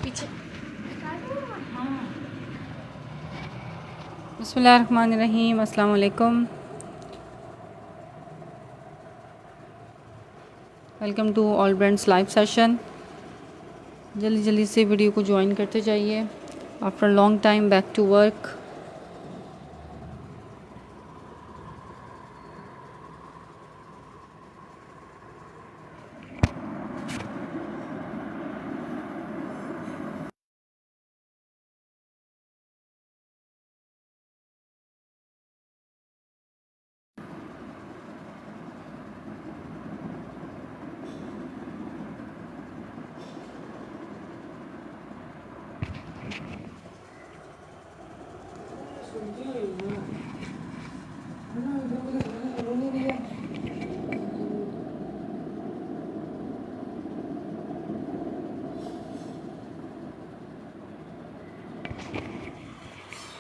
पीछे। बिस्मिल्लाहिर्रहमानिर्रहीम, अस्सलाम वालेकुम। Welcome to all brands live session. जल्दी जल्दी से वीडियो को ज्वाइन करते जाइए। After long time back to work.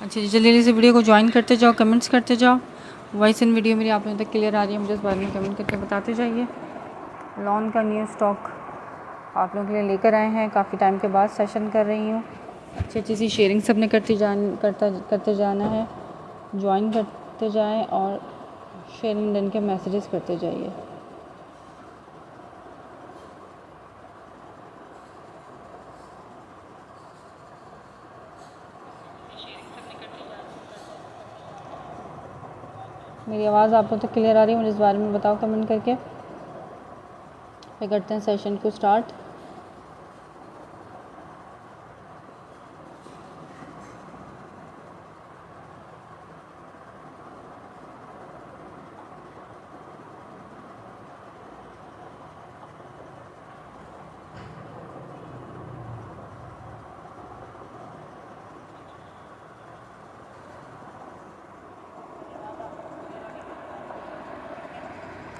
अच्छा जी, जल्दी जल्दी से वीडियो को ज्वाइन करते जाओ, कमेंट्स करते जाओ। वॉइस इन वीडियो मेरी आप लोगों तक क्लियर आ रही है, मुझे इस बारे में कमेंट करके बताते जाइए। लॉन का न्यू स्टॉक आप लोगों के लिए लेकर आए हैं। काफ़ी टाइम के बाद सेशन कर रही हूँ। अच्छी अच्छी सी शेयरिंग सब ने करते जाना है। ज्वाइन करते जाएं और शेयरिंग डन के मैसेजेस करते जाइए। मेरी आवाज़ आप लोग तक क्लियर आ रही है, मुझे इस बारे में बताओ कमेंट करके। फिर करते हैं सेशन को स्टार्ट।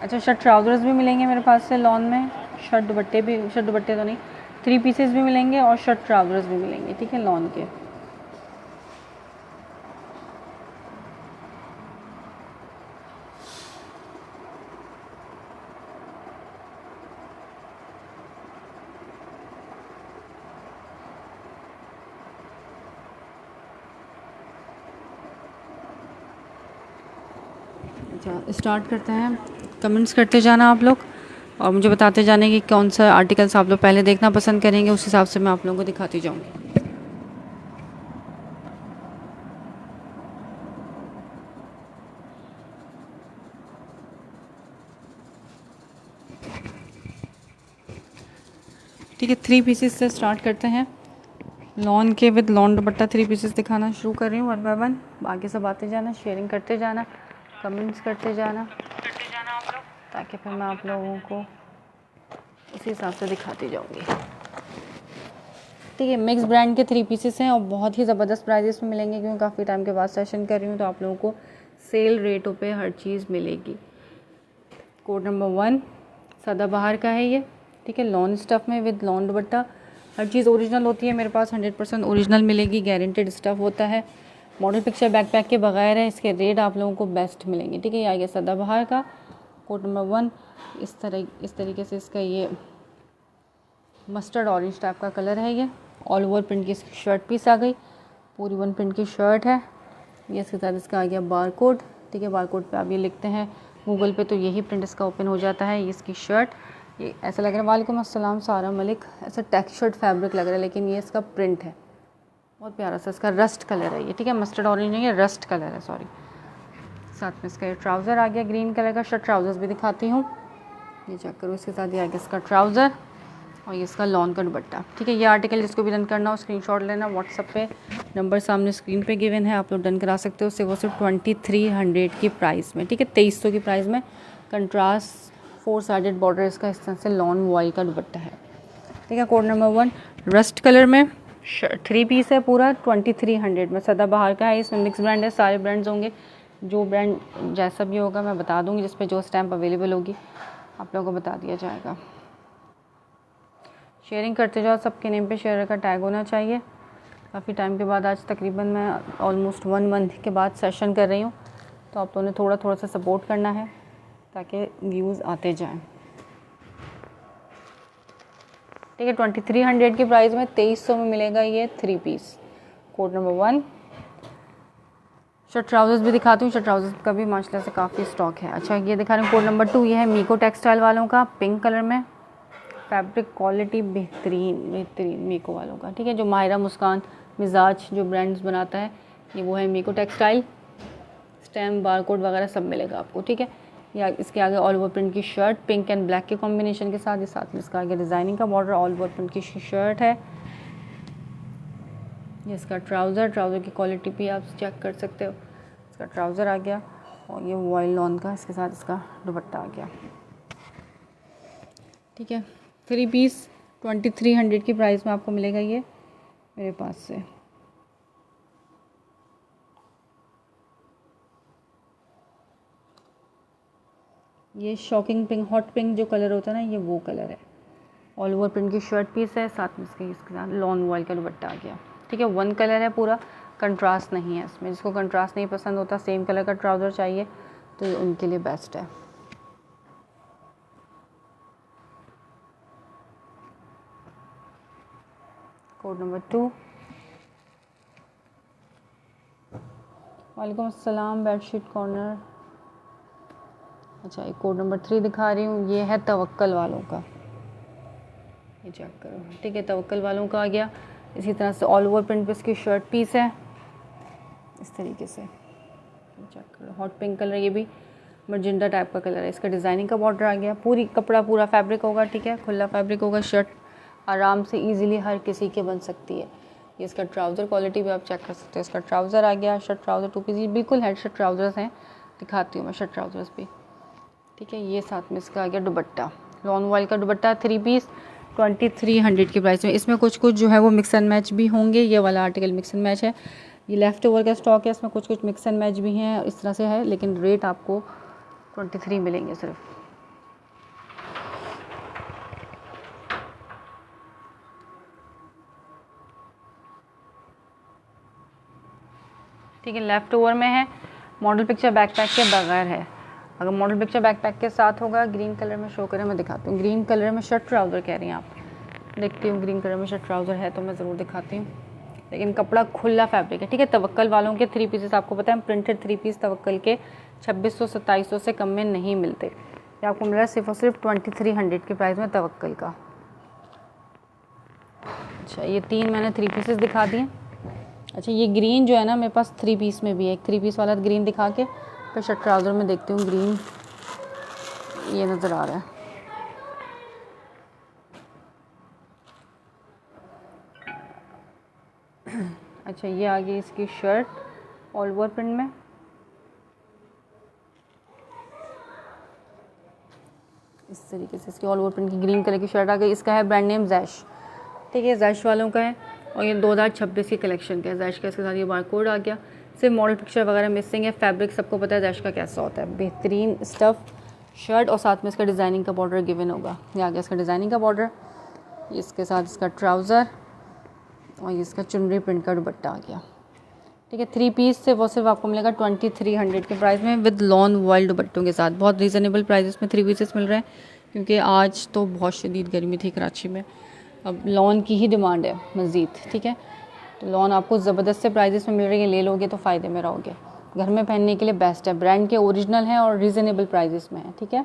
अच्छा, शर्ट ट्राउज़र्स भी मिलेंगे मेरे पास से लॉन में। शर्ट दुपट्टे तो नहीं, 3 पीसेस भी मिलेंगे और शर्ट ट्राउज़र्स भी मिलेंगे, ठीक है, लॉन के। अच्छा, स्टार्ट करते हैं। कमेंट्स करते जाना आप लोग और मुझे बताते जाने कि कौन सा आर्टिकल्स आप लोग पहले देखना पसंद करेंगे, उस हिसाब से मैं आप लोगों को दिखाती जाऊँगी। ठीक है, 3 पीसेस से स्टार्ट करते हैं। लॉन के विद लॉन दुपट्टा 3 पीसेस दिखाना शुरू कर रही हूँ वन बाय वन। बाकी सब आते जाना, शेयरिंग करते जाना, कमेंट्स करते जाना आप लोग, ताकि फिर मैं आप लोगों को उसी हिसाब से दिखाती जाऊँगी। ठीक है, मिक्स ब्रांड के 3 पीसेस हैं और बहुत ही ज़बरदस्त प्राइजेस में मिलेंगे, क्योंकि काफ़ी टाइम के बाद सेशन कर रही हूँ तो आप लोगों को सेल रेटों पे हर चीज़ मिलेगी। कोड नंबर 1 सदाबहार का है ये, ठीक है, लॉन स्टफ़ में with lawn dupatta. Her cheese original होती है मेरे पास, 100% ओरिजिनल मिलेगी, गारंटेड स्टफ़ होता है। मॉडल पिक्चर बैकपैक के बगैर है, इसके रेट आप लोगों को बेस्ट मिलेंगे। ठीक है, ये आ गया सदाबहार का कोड नंबर 1। इस तरीके से इसका ये मस्टर्ड ऑरेंज टाइप का कलर है। ये ऑल ओवर प्रिंट की इसकी शर्ट पीस आ गई, पूरी 1 प्रिंट की शर्ट है ये। इसके साथ इसका आ गया बार कोड। ठीक है, बार कोड पर आप ये लिखते हैं गूगल पे तो यही प्रिंट इसका ओपन हो जाता है। ये इसकी शर्ट, ये ऐसा लग रहा है, वालेकुम अस्सलाम सारा मलिक, ऐसा टेक्सचर्ड फैब्रिक लग रहा है, लेकिन ये इसका प्रिंट है, बहुत प्यारा सा इसका रस्ट कलर है ये। ठीक है, मस्टर्ड ऑरेंज नहीं है, रस्ट कलर है, सॉरी। साथ में इसका ये ट्राउज़र आ गया ग्रीन कलर का। शर्ट ट्राउज़र्स भी दिखाती हूँ, ये चेक करो। इसके साथ ये आ गया इसका ट्राउज़र और ये इसका लॉन का दुपट्टा। ठीक है, ये आर्टिकल जिसको भी डन करना हो स्क्रीनशॉट लेना, व्हाट्सएप पे नंबर सामने स्क्रीन पे गिवन है, आप लोग डन करा सकते हो। उससे वो सिर्फ 2300 की प्राइस में, ठीक है, 2300 की प्राइस में। कंट्रास्ट 4 साइडेड बॉर्डर इसका इस तरह से लॉन वॉइल का दुपट्टा है। ठीक है, कोड नंबर 1 रस्ट कलर में 3 पीस है पूरा 2300 में। सदाबहार का है, इसमें मिक्स ब्रांड है, सारे ब्रांड्स होंगे। जो ब्रांड जैसा भी होगा मैं बता दूँगी, जिस पे जो स्टैम्प अवेलेबल होगी आप लोगों को बता दिया जाएगा। शेयरिंग करते जाओ, सबके नेम पे शेयर का टैग होना चाहिए। काफ़ी टाइम के बाद आज तकरीबन मैं ऑलमोस्ट 1 मंथ के बाद सेशन कर रही हूँ, तो आप लोगों ने थोड़ा थोड़ा सा सपोर्ट करना है ताकि व्यूज़ आते जाएं। ठीक है। 2300 की प्राइस में 2300 में मिलेगा ये 3 piece. Code number 1। Shirt trousers भी दिखाती हूँ। शर्ट ट्राउजर्स का भी माशाल्लाह से काफ़ी स्टॉक है। अच्छा ये दिखा रही हूँ कोड नंबर 2। ये है मीको टेक्सटाइल वालों का, पिंक कलर में। फैब्रिक क्वालिटी बेहतरीन मीको वालों का, ठीक है। जो माहिरा मुस्कान मिजाज जो ब्रांड्स बनाता है ये वो है मीको टेक्सटाइल। स्टैम्प बारकोड वगैरह सब मिलेगा आपको, ठीक है। या इसके आगे ऑल ओवर प्रिंट की शर्ट पिंक एंड ब्लैक के कॉम्बिनेशन के साथ, ये साथ में इसका आगे डिज़ाइनिंग का बॉर्डर, ऑल ओवर प्रिंट की शर्ट है। ये इसका ट्राउज़र की क्वालिटी भी आप चेक कर सकते हो। इसका ट्राउज़र आ गया और ये वॉयल लॉन का इसके साथ इसका दुपट्टा आ गया, ठीक है। 3 पीस 2300 की प्राइस में आपको मिलेगा ये मेरे पास से। ये शॉकिंग पिंक, हॉट पिंक जो कलर होता है ना, ये वो कलर है। ऑल ओवर प्रिंट की शर्ट पीस है, साथ में इसके साथ लॉन वॉयल का दुपट्टा आ गया, ठीक है। 1 कलर है पूरा, कंट्रास्ट नहीं है इसमें। जिसको कंट्रास्ट नहीं पसंद होता, सेम कलर का ट्राउज़र चाहिए, तो ये उनके लिए बेस्ट है। Code number 2। वालेकुम अस्सलाम, बेडशीट कॉर्नर। अच्छा एक कोड नंबर 3 दिखा रही हूँ। ये है तवक्कल वालों का, ये चेक करो, ठीक है। तवक्कल वालों का आ गया। इसी तरह से ऑल ओवर प्रिंट पे इसकी शर्ट पीस है इस तरीके से, चेक करो। हॉट पिंक कलर, ये भी मजेंडा टाइप का कलर है। इसका डिज़ाइनिंग का बॉर्डर आ गया। पूरी कपड़ा पूरा फैब्रिक होगा, ठीक है, खुला फैब्रिक होगा। शर्ट आराम से इजीली हर किसी के बन सकती है। ये इसका ट्राउज़र क्वालिटी भी आप चेक कर सकते हो। इसका ट्राउज़र आ गया, शर्ट ट्राउज़र 2 पीस, बिल्कुल हेड शर्ट ट्राउज़र्स हैं। दिखाती हूँ मैं शर्ट ट्राउज़र्स भी, ठीक है। ये साथ में इसका आ गया दुपट्टा, लॉन वॉयल का दुपट्टा 3 पीस 2300 की प्राइस में। इसमें कुछ जो है वो मिक्स एंड मैच भी होंगे। ये वाला आर्टिकल मिक्स एंड मैच है। ये लेफ़्ट ओवर का स्टॉक है, इसमें कुछ मिक्स एंड मैच भी हैं, इस तरह से है। लेकिन रेट आपको 23 मिलेंगे सिर्फ, ठीक है। लेफ़्ट ओवर में है, मॉडल पिक्चर बैकपैक के बगैर है। अगर मॉडल पिक्चर बैकपैक के साथ होगा, ग्रीन कलर में शो करें, मैं दिखाती हूँ। ग्रीन कलर में शर्ट ट्राउज़र कह रही हैं आप, देखती हूँ। ग्रीन कलर में शर्ट ट्राउज़र है तो मैं ज़रूर दिखाती हूँ, लेकिन कपड़ा खुला फैब्रिक है, ठीक है। तवक्कल वालों के 3 पीसेस आपको पता है, प्रिंटेड 3 पीस तवक्कल के 2600-2700 से कम में नहीं मिलते। ये आपको मिल रहा है सिर्फ और सिर्फ 2300 की प्राइस में तवक्कल का। अच्छा ये 3 मैंने 3 पीसेस दिखा दिए। अच्छा ये ग्रीन जो है ना, मेरे पास 3 पीस में भी है। एक 3 पीस वाला ग्रीन दिखा के फिर शर्ट ट्राउज़र में देखती हूँ। ग्रीन ये नज़र आ रहा है, अच्छा ये आ गई इसकी शर्ट ऑल ओवर प्रिंट में। इस तरीके से इसकी ऑल ओवर प्रिंट की ग्रीन कलर की शर्ट आ गई। इसका है ब्रांड नेम जैश, ठीक है, जैश वालों का है और ये 2026 की कलेक्शन का है। जैश का इसके साथ ये बारकोड आ गया। सिर्फ मॉडल पिक्चर वगैरह मिसिंग है। फैब्रिक सबको पता है जैश का कैसा होता है, बेहतरीन स्टफ़ शर्ट और साथ में इसका डिज़ाइनिंग का बॉर्डर गिवन होगा। ये आ गया इसका डिज़ाइनिंग का बॉर्डर, इसके साथ इसका ट्राउज़र और इसका चुनरी प्रिंट का दुपट्टा आ गया, ठीक है। 3 पीस से वो सिर्फ आपको मिलेगा 2300 के प्राइस में विद लॉन वॉयल दुपट्टों के साथ। बहुत रीज़नेबल प्राइस में 3 पीसेस मिल रहे हैं, क्योंकि आज तो बहुत शदीद गर्मी थी कराची में। अब लॉन की ही डिमांड है मज़ीद, ठीक है। तो लॉन आपको ज़बरदस्त से प्राइजेस में मिल रही है, ले लोगे तो फ़ायदे में रहोगे। घर में पहनने के लिए बेस्ट है, ब्रांड के ओरिजिनल हैं और रीज़नेबल प्राइजेस में है, ठीक है।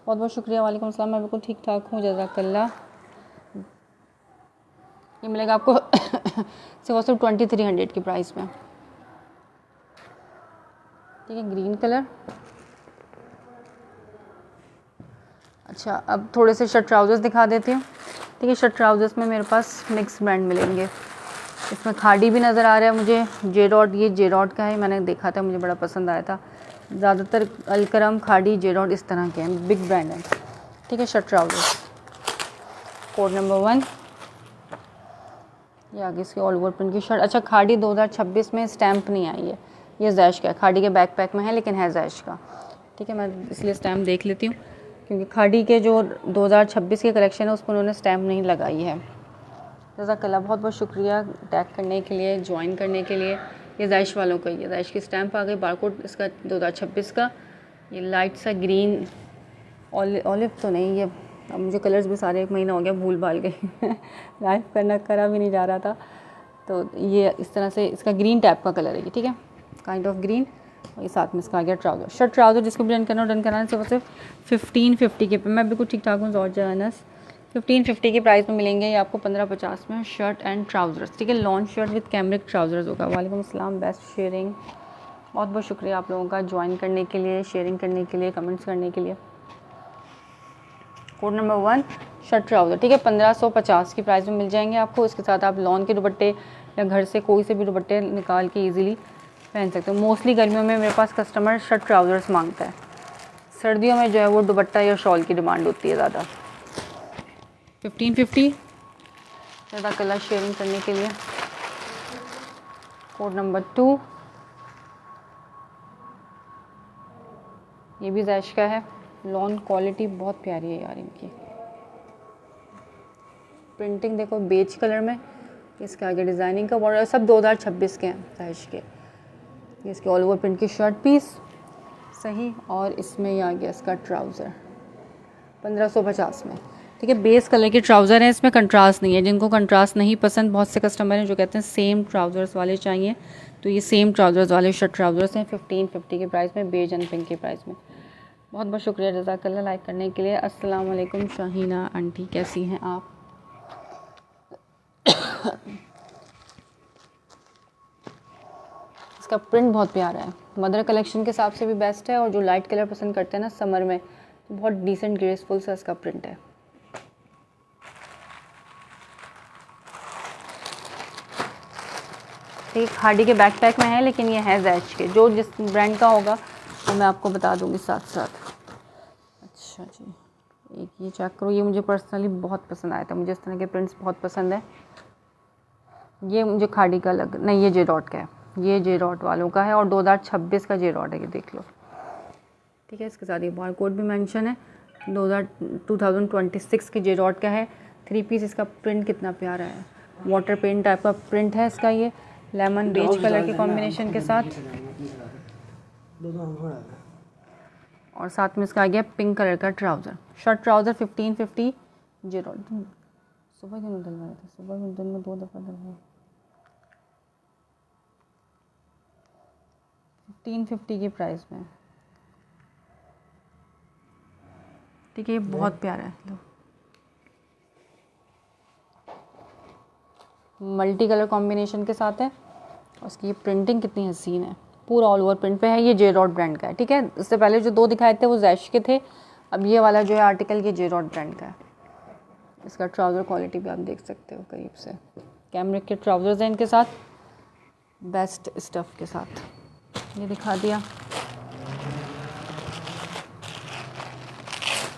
बहुत बहुत शुक्रिया। वालेकुम अस्सलाम, मैं बिल्कुल ठीक ठाक हूँ, जज़ाकल्लाह। ये मिलेगा आपको सिर्फ 2300 की प्राइस में, ठीक है। Green colour. अच्छा अब थोड़े से शर्ट ट्राउज़र्स दिखा देती हूँ, ठीक है। शर्ट ट्राउज़र्स में मेरे पास मिक्स ब्रांड मिलेंगे। इसमें खाड़ी भी नज़र आ रहा है मुझे, जे डॉट, ये जे डॉट का है, मैंने देखा था, मुझे बड़ा पसंद आया था। ज़्यादातर अलकरम, खाड़ी, जे डॉट इस तरह के हैं, बिग ब्रांड है, ठीक है। Shirt trousers code number 1। ये आगे इसकी ऑल ओवर प्रिंट की शर्ट। अच्छा खाड़ी 2026 में स्टैम्प नहीं आई है, ये जैश का है। खाड़ी के बैकपैक में है लेकिन है जैश का, ठीक है। मैं इसलिए स्टैम्प देख लेती हूँ, क्योंकि खाड़ी के जो 2026 के कलेक्शन है उस पर उन्होंने स्टैम्प नहीं लगाई है। जज़ाकल्लाह, बहुत बहुत शुक्रिया टैग करने के लिए, ज्वाइन करने के लिए। ये जैश वालों का, ये जैश की स्टैम्प आ गई, बारकोड इसका 2026 का। ये लाइट सा ग्रीन, ऑलिव तो नहीं, ये अब मुझे कलर्स भी सारे 1 महीना हो गया भूल भाल गई लाइव करना करा भी नहीं जा रहा था। तो ये इस तरह से इसका ग्रीन टाइप का कलर है ये, ठीक है, काइंड ऑफ ग्रीन। और ये साथ में इसका आ गया ट्राउज़र, शर्ट ट्राउज़र जिसको भी डन करना हो डन कराना। सिर्फ 1550 के पे मैं बिल्कुल ठीक ठाक हूँ। जॉर्जियानस 1550 के प्राइस में मिलेंगे ये आपको 1550 में शर्ट एंड ट्राउज़र्स, ठीक है। Long shirt with cambric trousers होगा। वालेकुम अस्सलाम, बेस्ट शेयरिंग, बहुत बहुत शुक्रिया आप लोगों का ज्वाइन करने के लिए, शेयरिंग करने के लिए, कमेंट्स करने के लिए। कोड नंबर 1 शर्ट ट्राउज़र, ठीक है, 1550 की प्राइस में मिल जाएंगे आपको। इसके साथ आप लॉन के दुपट्टे या घर से कोई से भी दुपट्टे निकाल के इजीली पहन सकते हो। मोस्टली गर्मियों में मेरे पास कस्टमर शर्ट ट्राउज़र्स मांगता है, सर्दियों में जो है वो दुपट्टा या शॉल की डिमांड होती है ज़्यादा। 1550 ज़्यादा कलर शेयरिंग करने के लिए। कोड नंबर 2 ये भी जैश का है। लॉन क्वालिटी बहुत प्यारी है यार इनकी। प्रिंटिंग देखो बेज कलर में, इसके आगे डिज़ाइनिंग का बॉर्डर, सब 2026 के हैं जैश के। ये इसके ऑल ओवर प्रिंट की शर्ट पीस सही, और इसमें ये आ गया इसका ट्राउज़र 1550 में, ठीक है। बेस कलर के ट्राउज़र हैं, इसमें कंट्रास्ट नहीं है। जिनको कंट्रास्ट नहीं पसंद, बहुत से कस्टमर हैं जो कहते हैं सेम ट्राउज़र्स वाले चाहिए, तो ये सेम ट्राउज़र्स वाले शर्ट ट्राउज़र्स हैं 1550 के प्राइस में, बेज एंड पिंक के प्राइस में। बहुत बहुत शुक्रिया जज़ाकल्लाह लाइक करने के लिए। अस्सलाम वालेकुम शाहीना आंटी, कैसी हैं आप? इसका प्रिंट बहुत प्यारा है, मदर कलेक्शन के हिसाब से भी बेस्ट है, और जो लाइट कलर पसंद करते हैं ना समर में, तो बहुत डिसेंट ग्रेसफुल सा इसका प्रिंट है। ठीक, खाड़ी के बैकपैक में है, लेकिन ये है जैश के। जो जिस ब्रांड का होगा वो मैं आपको बता दूंगी साथ साथ। अच्छा जी, एक ये चेक करो, ये मुझे पर्सनली बहुत पसंद आया था। मुझे इस तरह के प्रिंट्स बहुत पसंद है। ये मुझे खाड़ी का लग नहीं, ये जे डॉट का है, ये जे डॉट वालों का है, और 2026 का जे डॉट है, ये देख लो, ठीक है। इसके साथ ये बार कोड भी मेंशन है, 2026 की जे डॉट का है। 3 पीस। इसका प्रिंट कितना प्यारा है, वाटर पेंट टाइप का प्रिंट है इसका। ये लेमन बेज कलर के कॉम्बिनेशन के साथ, और साथ में इसका आ गया पिंक कलर का trouser. Shirt trouser 1550 J dot. सुबह क्यों डलवाए थे? सुबह में दिन में 2 दफ़ा डलवाए। 1550 की प्राइस में, ठीक है। ये बहुत प्यारा है, लो मल्टी कलर कॉम्बिनेशन के साथ है, और उसकी ये प्रिंटिंग कितनी हसीन है, पूरा ऑल ओवर प्रिंट पे है। ये जे डॉट ब्रांड का है, ठीक है। इससे पहले जो 2 दिखाए थे वो जैश के थे, अब ये वाला जो है आर्टिकल ये जे डॉट ब्रांड का है। इसका ट्राउज़र क्वालिटी भी आप देख सकते हो करीब से, कैमरिक के ट्राउज़र्स हैं इनके साथ, बेस्ट स्टफ़ के साथ। ये दिखा दिया।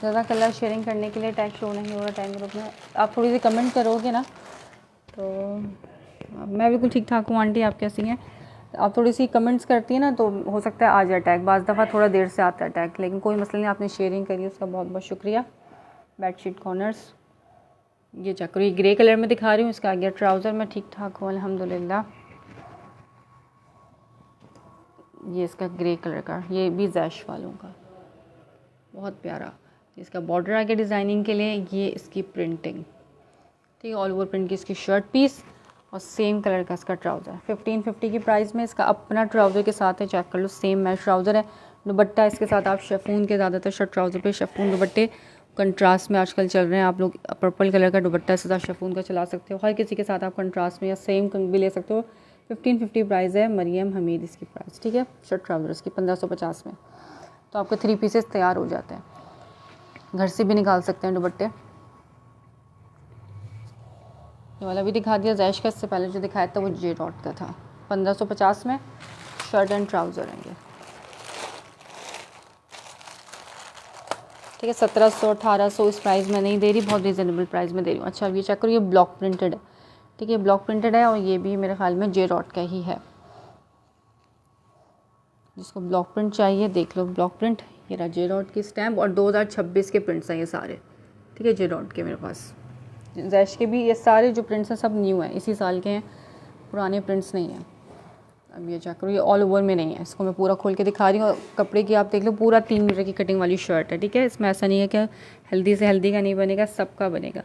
ज़्यादा कलर शेयरिंग करने के लिए टैग शो नहीं हो रहा टाइम ग्रुप में। आप थोड़ी सी कमेंट करोगे ना तो मैं बिल्कुल ठीक ठाक हूँ आंटी, आप कैसी हैं? आप थोड़ी सी कमेंट्स करती हैं ना तो हो सकता है आ जाए टैग। बाज़ दफ़ा थोड़ा देर से आता है टैग, लेकिन कोई मसला नहीं, आपने शेयरिंग करी उसका बहुत बहुत शुक्रिया। बेडशीट कॉर्नर्स ये चेक करो, ये ग्रे कलर में दिखा रही हूँ। इसका आ गया ट्राउज़र, मैं ठीक ठाक हूँ अल्हम्दुलिल्लाह। ये इसका ग्रे कलर का, ये भी जैश वालों का, बहुत प्यारा। इसका बॉर्डर आ गया डिज़ाइनिंग के लिए, ये इसकी प्रिंटिंग, ठीक है, ऑल ओवर प्रिंट की इसकी शर्ट पीस, और सेम कलर का इसका ट्राउज़र 1550 की प्राइस में। इसका अपना ट्राउज़र के साथ है, चेक कर लो, सेम मैच ट्राउज़र है। दुपट्टा इसके साथ आप शेफून के, ज़्यादातर शर्ट ट्राउज़र पे शेफून दुपट्टे कंट्रास्ट में आजकल चल रहे हैं। आप लोग पर्पल कलर का दुपट्टा इसके साथ शेफून का चला सकते हो, हर किसी के साथ आप कंट्रास्ट में या सेम भी ले सकते हो। 1550 प्राइस है। मरियम हमीद इसकी प्राइस, ठीक है। शर्ट ट्राउज़र इसकी 1550 में। तो आपके 3 पीसेस तैयार हो जाते हैं, घर से भी निकाल सकते हैं दुपट्टे। ये वाला भी दिखा दिया जैश का, इससे पहले जो दिखाया था वो जे डॉट का था। 1550 में शर्ट एंड ट्राउज़र हैं ये, ठीक है। 1700 1800 इस प्राइस में नहीं दे रही, बहुत रीज़नेबल प्राइस में दे रही हूँ। अच्छा अब ये चेक करो, ये ब्लॉक प्रिंटेड है, ठीक है, ब्लॉक प्रिंटेड है, और ये भी मेरे ख्याल में जे डॉट का ही है। जिसको ब्लॉक प्रिंट चाहिए देख लो, ब्लॉक प्रिंट, ये रहा जे डॉट की स्टैम्प, और 2026 के प्रिंट्स हैं ये सारे, ठीक है, जे डॉट के मेरे पास। जैश के भी ये सारे जो प्रिंट्स हैं सब न्यू हैं, इसी साल के हैं, पुराने प्रिंट्स नहीं हैं। अब ये चेक करो, ये ऑल ओवर में नहीं है, इसको मैं पूरा खोल के दिखा रही हूँ। कपड़े की आप देख लो, पूरा 3 मीटर की कटिंग वाली शर्ट है, ठीक है। इसमें ऐसा नहीं है कि हेल्दी से हेल्दी का नहीं बनेगा, सबका बनेगा।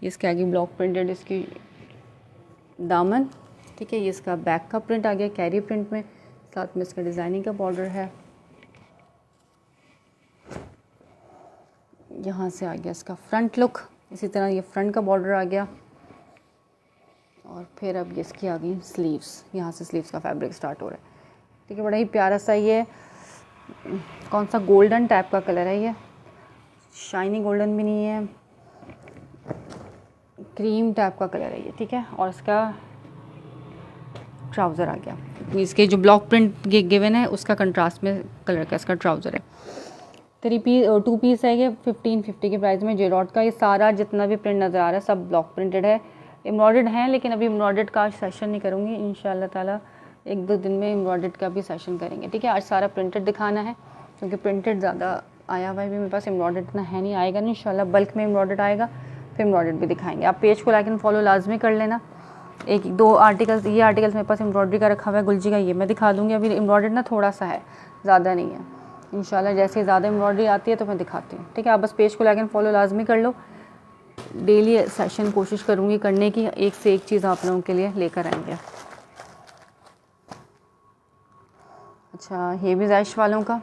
ये इसके आगे ब्लॉक प्रिंटेड इसकी दामन, ठीक है। ये इसका बैक का प्रिंट आ गया कैरी प्रिंट में, साथ में इसका डिज़ाइनिंग का बॉर्डर है। यहाँ से आ गया इसका फ्रंट लुक, इसी तरह ये फ्रंट का बॉर्डर आ गया। और फिर अब ये इसकी आ गई स्लीव्स, यहाँ से स्लीव्स का फैब्रिक स्टार्ट हो रहा है, ठीक है। बड़ा ही प्यारा सा ये कौन सा गोल्डन टाइप का कलर है, ये शाइनी गोल्डन भी नहीं है, क्रीम टाइप का कलर है ये, ठीक है। और इसका ट्राउज़र आ गया, इसके जो ब्लॉक प्रिंट गिवन है उसका कंट्रास्ट में कलर का इसका ट्राउज़र है। 2 पीस है ये 1550 के प्राइस में जेरॉट का। ये सारा जितना भी प्रिंट नज़र आ रहा है सब ब्लॉक प्रिंटेड है, एम्ब्रॉयडर्ड है, लेकिन अभी एम्ब्रॉयडर्ड का आज सेशन नहीं करूँगी, इंशाल्लाह ताला 1-2 दिन में एम्ब्रॉयडर्ड का भी सेशन करेंगे, ठीक है। आज सारा प्रिंटेड दिखाना है क्योंकि प्रिंटेड ज़्यादा आया हुआ है, भी मेरे पास एम्ब्रॉयडर्ड इतना है नहीं, आएगा नहीं इंशाल्लाह, बल्क में एम्ब्रॉयडर्ड आएगा, फिर एम्ब्रॉयडर्ड भी दिखाएंगे। आप पेज को लाइक एंड फॉलो लाजमी कर लेना। 1-2 आर्टिकल्स, ये आर्टिकल्स मेरे पास एम्ब्रॉयडरी का रखा हुआ है, गुलजी का, ये मैं दिखा दूँगी। अभी एम्ब्रॉयडर्ड ना थोड़ा सा है, ज़्यादा नहीं है, इंशाल्लाह जैसे ज़्यादा एम्ब्रॉयडरी आती है तो मैं दिखाती हूँ, ठीक है। आप बस पेज को लाइक एंड फॉलो लाजमी कर लो। डेली सेशन कोशिश करूँगी करने की, एक से एक चीज़ आप लोगों के लिए लेकर आएंगे। अच्छा, ये भी जैश वालों का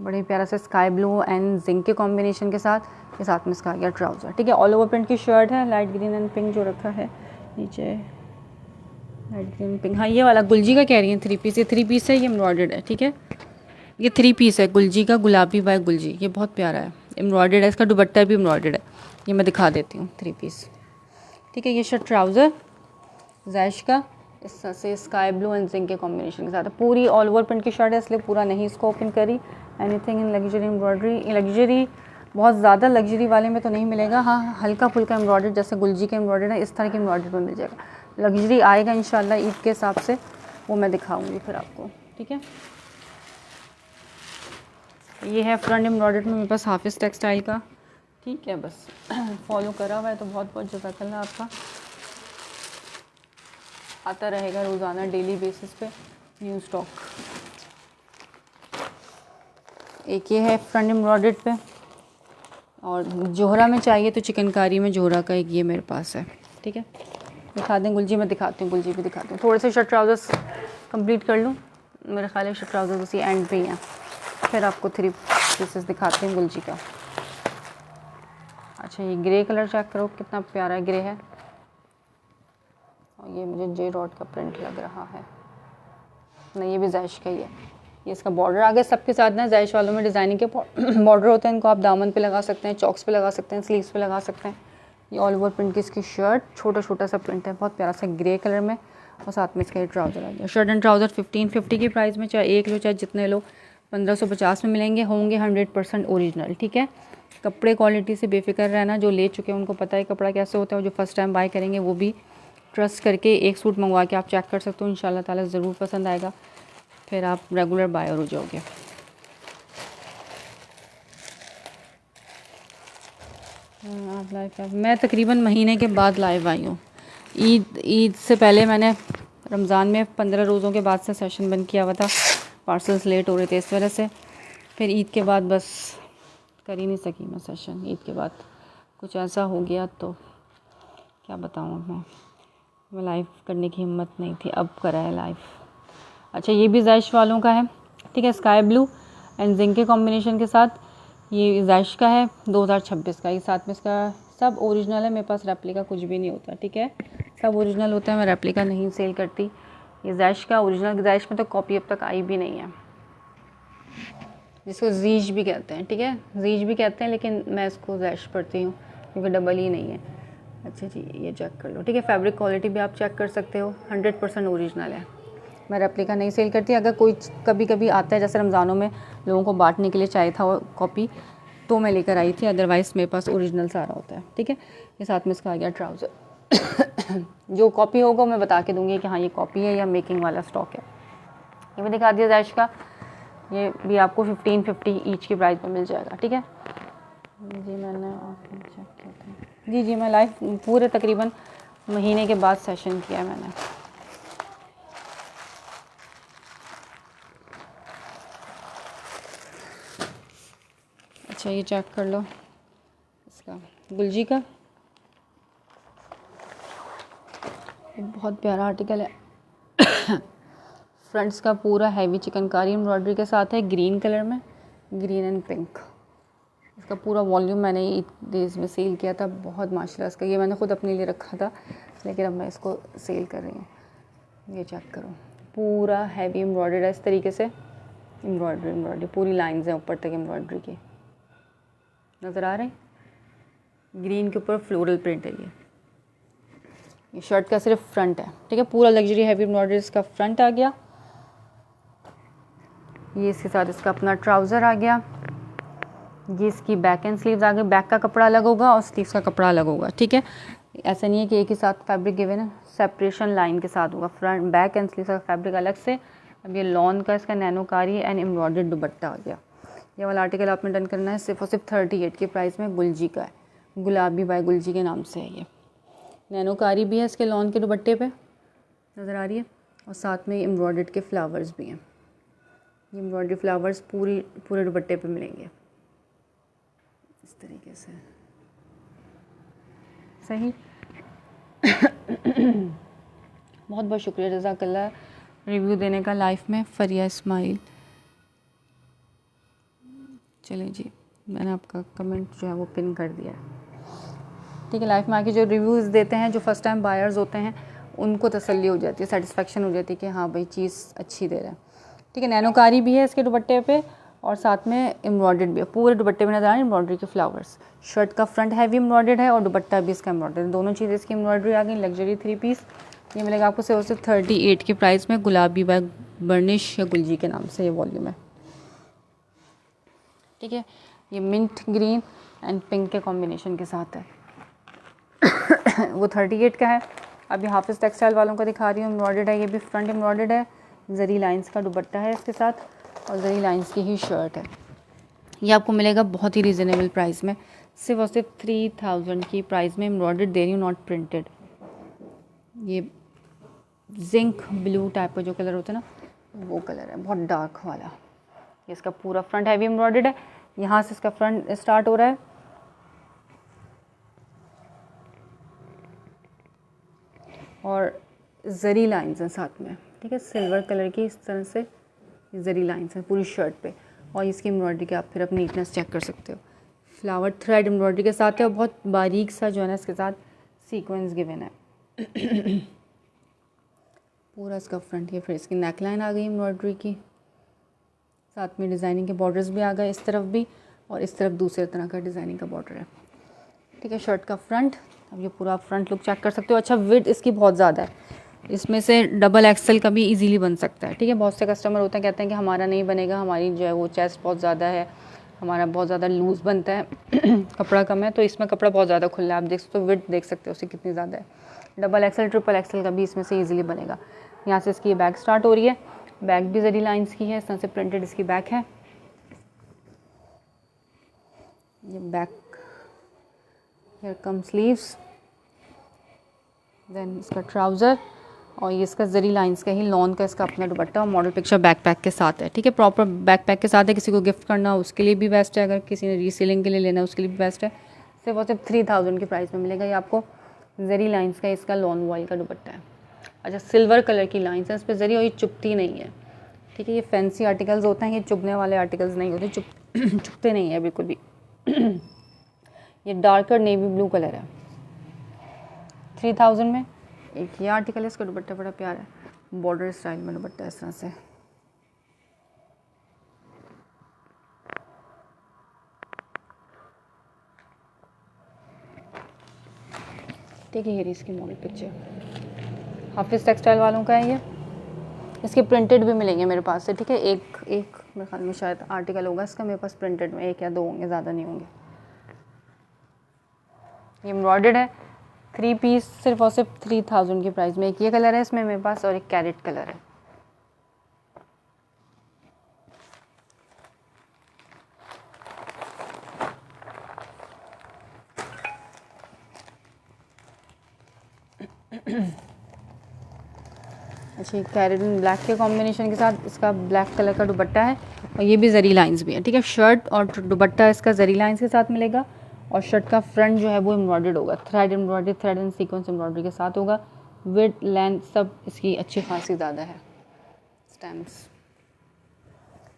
बड़े प्यारा सा स्काई ब्लू एंड जिंक के कॉम्बिनेशन के साथ में इसका आ गया ट्राउज़र, ठीक है। ऑल ओवर प्रिंट की शर्ट है, लाइट ग्रीन एंड पिंक जो रखा है नीचे, लाइट ग्रीन पिंक। हाँ, ये वाला गुलजी का कह रही है 3 पीस, ये 3 पीस है, ये एम्ब्रॉयडर्ड है, ठीक है। ये 3 पीस है गुलजी का, गुलाबी बाय गुलजी, ये बहुत प्यारा है, एम्ब्रॉयडर्ड है, इसका दुपट्टा भी एम्ब्रॉयडर्ड है, ये मैं दिखा देती हूँ 3 पीस, ठीक है। ये शर्ट ट्राउज़र जैश का इस तरह से स्काई ब्लू एंड जिंक के कॉम्बिनेशन के साथ, पूरी ऑल ओवर प्रिंट की शर्ट है इसलिए पूरा नहीं इसको ओपन करी। Anything in luxury embroidery, luxury बहुत ज़्यादा लग्जरी वाले में तो नहीं मिलेगा, हाँ हल्का फुल्का एम्ब्रॉयडर जैसे गुलजी के एम्ब्रॉयडर है इस तरह की एम्ब्रॉयडर में मिल जाएगा। लग्जरी आएगा इंशाल्लाह ईद के हिसाब से, वो मैं दिखाऊंगी फिर आपको, ठीक है। ये है फ्रंट एम्ब्रॉयडर में मेरे पास हाफिज़ टेक्सटाइल का, ठीक है। बस फॉलो करा हुआ है तो बहुत बहुत जज़ाकल्लाह आपका, आता रहेगा रोज़ाना डेली बेसिस पे न्यू स्टॉक। एक ये है फ्रंट एम्ब्रॉयडर्ड पे, और जोहरा में चाहिए तो चिकनकारी में जोहरा का एक ये मेरे पास है, ठीक है। दिखा दें गुलजी, मैं दिखाती हूँ, गुलजी भी दिखाती हूँ। थोड़े से शर्ट ट्राउज़र्स कंप्लीट कर लूँ, मेरे ख्याल है शर्ट ट्राउज़र्स उसी एंड पे ही हैं, फिर आपको 3 पीसेस दिखाते हैं गुलजी का। अच्छा, ये ग्रे कलर चेक करो कितना प्यारा ग्रे है, और ये मुझे जे रॉड का प्रिंट लग रहा है, नहीं ये भी जैश का ही है। ये इसका बॉर्डर आ गया, सबके साथ ना जैश वालों में डिज़ाइनिंग के बॉर्डर होते हैं, इनको आप दामन पे लगा सकते हैं, चॉक्स पे लगा सकते हैं, स्लीव्स पे लगा सकते हैं। ये ऑल ओवर प्रिंट की इसकी शर्ट, छोटा छोटा सा प्रिंट है, बहुत प्यारा सा ग्रे कलर में, और साथ में इसका ये ट्राउज़र आ गया। शर्ट एंड ट्राउज़र 1550 की प्राइस में, चाहे एक लो चाहे जितने लो 1550 में मिलेंगे, होंगे 100% ओरिजिनल, ठीक है। कपड़े क्वालिटी से बेफिक्र रहना, जो ले चुके हैं उनको पता है कपड़ा कैसे होता है, और जो फर्स्ट टाइम बाय करेंगे वो भी ट्रस्ट करके एक सूट मंगवा के आप चेक कर सकते हो, इंशाल्लाह ताला ज़रूर पसंद आएगा, फिर आप रेगुलर बायर हो जाओगे। आप लाइव, मैं तकरीबन महीने के बाद लाइव आई हूँ। ईद से पहले मैंने रमज़ान में 15 रोज़ों के बाद से सेशन बंद किया हुआ था, पार्सल्स लेट हो रहे थे इस वजह से, फिर ईद के बाद बस कर ही नहीं सकी मैं सेशन। ईद के बाद कुछ ऐसा हो गया तो क्या बताऊँ मैं लाइव करने की हिम्मत नहीं थी, अब करा है लाइव। अच्छा, ये भी जैश वालों का है, ठीक है, स्काई ब्लू एंड जिंक के कॉम्बिनेशन के साथ, ये जैश का है 2026 का। ये साथ में इसका सब ओरिजिनल है, मेरे पास रेप्लिका कुछ भी नहीं होता, ठीक है, सब ओरिजिनल होता है, मैं रेप्लिका नहीं सेल करती। ये जैश का ओरिजिनल, जैश में तो कॉपी अब तक आई भी नहीं है, जिसको जीज भी कहते हैं, ठीक है, जीज भी कहते हैं, लेकिन मैं इसको जैश पढ़ती हूँ क्योंकि डबल ही नहीं है। अच्छा जी, ये चेक कर लो, ठीक है, फैब्रिक क्वालिटी भी आप चेक कर सकते हो, 100% ओरिजिनल है। मैं रेप्लिका नहीं सेल करती, अगर कोई कभी कभी आता है जैसे रमज़ानों में लोगों को बांटने के लिए चाहिए था कॉपी, तो मैं लेकर आई थी, अदरवाइज़ मेरे पास ओरिजिनल सारा होता है, ठीक है। ये साथ में इसका आ गया ट्राउज़र जो कॉपी होगा मैं बता के दूँगी कि हाँ ये कॉपी है या मेकिंग वाला स्टॉक है। ये भी दिखा दिया जैश का, ये भी आपको 1550 ईच की प्राइस में मिल जाएगा, ठीक है जी। मैंने चेक किया था जी, मैं लाइव पूरे तकरीबन महीने के बाद सेशन किया है मैंने। अच्छा ये चेक कर लो इसका गुलजी का, ये बहुत प्यारा आर्टिकल है। फ्रंट्स का पूरा हैवी चिकनकारी एम्ब्रॉयडरी के साथ है, ग्रीन कलर में, ग्रीन एंड पिंक। इसका पूरा वॉल्यूम मैंने ईद डेज में सेल किया था, बहुत माशाल्लाह इसका, ये मैंने खुद अपने लिए रखा था लेकिन अब मैं इसको सेल कर रही हूँ। ये चेक करो, पूरा हैवी एम्ब्रॉयडर्ड है इस तरीके से, एम्ब्रॉयडरी पूरी लाइंस हैं ऊपर तक एम्ब्रॉयडरी की, नज़र आ रहे हैं। ग्रीन के ऊपर फ्लोरल प्रिंट है ये शर्ट का सिर्फ फ्रंट है, ठीक है। पूरा लग्जरी हैवी एम्ब्रॉयडरी इसका फ्रंट आ गया। ये इसके साथ इसका अपना ट्राउज़र आ गया। ये इसकी बैक एंड स्लीव्स आ गई, बैक का कपड़ा अलग होगा और स्लीव्स का कपड़ा अलग होगा, ठीक है। ऐसा नहीं है कि एक ही साथ फैब्रिक गिवन है, सेपरेशन लाइन के साथ होगा, फ्रंट बैक एंड स्लीव्स का फैब्रिक अलग से। अब ये लॉन का इसका नैनोकारी एंड एम्ब्रॉयडर्ड दुपट्टा आ गया। ये वाला आर्टिकल आपने डन करना है सिर्फ और सिर्फ 38 के प्राइस में, गुलजी का है, गुलाबी बाय गुलजी के नाम से है। ये नैनोकारी भी है इसके लॉन के दुपट्टे पे, नज़र आ रही है, और साथ में एम्ब्रॉयडर्ड के फ्लावर्स भी हैं। ये एम्ब्रॉयडरी फ्लावर्स पूरे दुपट्टे पे मिलेंगे इस तरीके से, सही। बहुत बहुत शुक्रिया जज़ाकल्लाह रिव्यू देने का लाइफ में, फरिया इस्माइल। चलिए जी, मैंने आपका कमेंट जो है वो पिन कर दिया है, ठीक है। लाइफ में आके जो रिव्यूज़ देते हैं, जो फर्स्ट टाइम बायर्स होते हैं, उनको तसल्ली हो जाती है, सेटिस्फेक्शन हो जाती है कि हाँ भाई चीज़ अच्छी दे रहा है, ठीक है। नैनोकारी भी है इसके दुपट्टे पे और साथ में एम्ब्रॉयडर्ड भी है, पूरे दुपट्टे में नज़र आ रहे हैं एम्ब्रॉयडरी के फ्लावर्स। शर्ट का फ्रंट हैवी एम्ब्रॉयडर्ड है और दुपट्टा भी इसका एम्ब्रॉयडर्ड, दोनों चीज़ें इसकी एम्ब्रॉयडरी आ गई। लग्जरी 3 पीस ये मिलेगा आपको सिर्फ 38 के प्राइस में, गुलाबी बाय बर्निश या गुलजी के नाम से ये वॉल्यूम है, ठीक है। ये मिंट ग्रीन एंड पिंक के कॉम्बिनेशन के साथ है। वो 38 का है। अभी हाफिज़ टेक्सटाइल वालों का दिखा रही हूँ, एम्ब्रॉयडर्ड है, ये भी फ्रंट एम्ब्रॉयडर्ड है, जरी लाइंस का दुपट्टा है इसके साथ और जरी लाइंस की ही शर्ट है। ये आपको मिलेगा बहुत ही रीज़नेबल प्राइस में, सिर्फ और सिर्फ 3000 की प्राइस में, एम्ब्रॉयडर्ड दे रही हूँ, नॉट प्रिंटेड। ये जिंक ब्लू टाइप का जो कलर होता है ना, वो कलर है, बहुत डार्क वाला। ये इसका पूरा फ्रंट हैवी एम्ब्रॉयडर्ड है, यहाँ से इसका फ्रंट स्टार्ट हो रहा है और जरी लाइंस हैं साथ में, ठीक है। सिल्वर कलर की इस तरह से जरी लाइंस हैं पूरी शर्ट पे, और इसकी एम्ब्रॉयडरी के आप फिर अपनी नीटनेस चेक कर सकते हो। फ्लावर थ्रेड एम्ब्रॉयडरी के साथ है और बहुत बारीक सा जो है ना इसके साथ सीक्वेंस गिवन है। पूरा इसका फ्रंट, ये फिर इसकी नेक लाइन आ गई एम्ब्रॉयडरी की, साथ में डिज़ाइनिंग के बॉर्डर्स भी आ गए इस तरफ भी, और इस तरफ दूसरे तरह का डिज़ाइनिंग का बॉर्डर है, ठीक है। शर्ट का फ्रंट, अब ये पूरा फ्रंट लुक चेक कर सकते हो। अच्छा, विड्थ इसकी बहुत ज़्यादा है, इसमें से डबल एक्सेल का भी इजीली बन सकता है, ठीक है। बहुत से कस्टमर होते हैं कहते हैं कि हमारा नहीं बनेगा, हमारी जो है वो चेस्ट बहुत ज़्यादा है, हमारा बहुत ज़्यादा लूज़ बनता है, कपड़ा कम है, तो इसमें कपड़ा बहुत ज़्यादा खुला है। आप देख सकते हो विड्थ देख सकते हो उसकी कितनी ज़्यादा है। डबल एक्सेल ट्रिपल एक्सेल का भी इसमें से ईजिली बनेगा। यहाँ से इसकी बैक स्टार्ट हो रही है, बैक भी जरी लाइंस की है, इस तरह से प्रिंटेड इसकी बैक है। ये back, here come sleeves, then इसका ट्राउज़र, और ये इसका जरी लाइंस का ही लॉन का इसका अपना दुपट्टा और मॉडल पिक्चर बैकपैक के साथ है, ठीक है। प्रॉपर बैकपैक के साथ है, किसी को गिफ्ट करना हो उसके लिए भी बेस्ट है, अगर किसी ने रीसेलिंग के लिए लेना है उसके लिए भी बेस्ट है। सिर्फ और सिर्फ 3000 की प्राइस में मिलेगा ये आपको। जरी लाइंस का इसका लॉन वॉइल का दुपट्टा है। अच्छा, सिल्वर कलर की लाइंस है इस पर जरी, और ये चुभती नहीं है, ठीक है। ये फैंसी आर्टिकल्स होते हैं, ये चुभने वाले आर्टिकल्स नहीं होते, चुभते नहीं है बिल्कुल भी। ये डार्कर नेवी ब्लू कलर है 3000 में। एक ये आर्टिकल है, इसका दुपट्टा बड़ा प्यारा है, बॉर्डर स्टाइल में दुपट्टा इस तरह से। ठीक है, ये रही इसकी मॉडल पिक्चर। हाफिज़ टेक्सटाइल वालों का है ये, इसके प्रिंटेड भी मिलेंगे मेरे पास से, ठीक है। एक मेरे ख्याल में शायद आर्टिकल होगा इसका मेरे पास प्रिंटेड में, 1 या 2 होंगे, ज़्यादा नहीं होंगे। ये एम्ब्रॉयडर्ड है, 3 पीस सिर्फ और सिर्फ 3000 की प्राइस में। एक ये कलर है इसमें मेरे पास और एक कैरेट कलर है। अच्छा, कैरेट एंड ब्लैक के कॉम्बिनेशन के साथ इसका ब्लैक कलर का दुपट्टा है और ये भी जरी लाइंस भी है, ठीक है। शर्ट और दुपट्टा इसका जरी लाइंस के साथ मिलेगा और शर्ट का फ्रंट जो है वो एम्ब्रॉयडर्ड होगा, thread embroidery, thread and sequence embroidery के साथ होगा। विड्थ लेंथ सब इसकी अच्छी खासी ज़्यादा है। स्टैम्प्स।